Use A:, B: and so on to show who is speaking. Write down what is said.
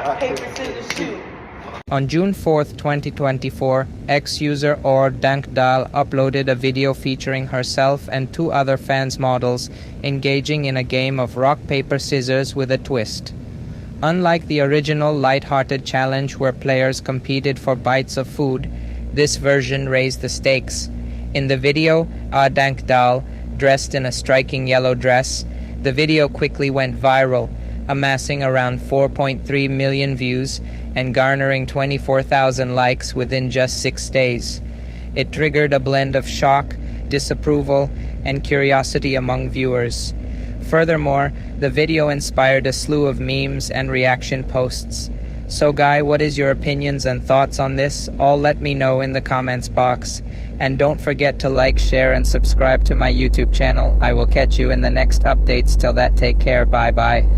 A: Rock, paper, scissors, shoot.
B: On June 4th, 2024, ex-user or Dankdahlyia uploaded a video featuring herself and two other fans models engaging in a game of rock, paper, scissors with a twist. Unlike the original light-hearted challenge where players competed for bites of food, this version raised the stakes. In the video, Dankdahlyia, dressed in a striking yellow dress, the video quickly went viral, amassing around 4.3 million views and garnering 24,000 likes within just 6 days. It triggered a blend of shock, disapproval, and curiosity among viewers. Furthermore, the video inspired a slew of memes and reaction posts. So Guy, what is your opinions and thoughts on this? All let me know in the comments box. And don't forget to like, share, and subscribe to my YouTube channel. I will catch you in the next updates. Till that, take care. Bye bye.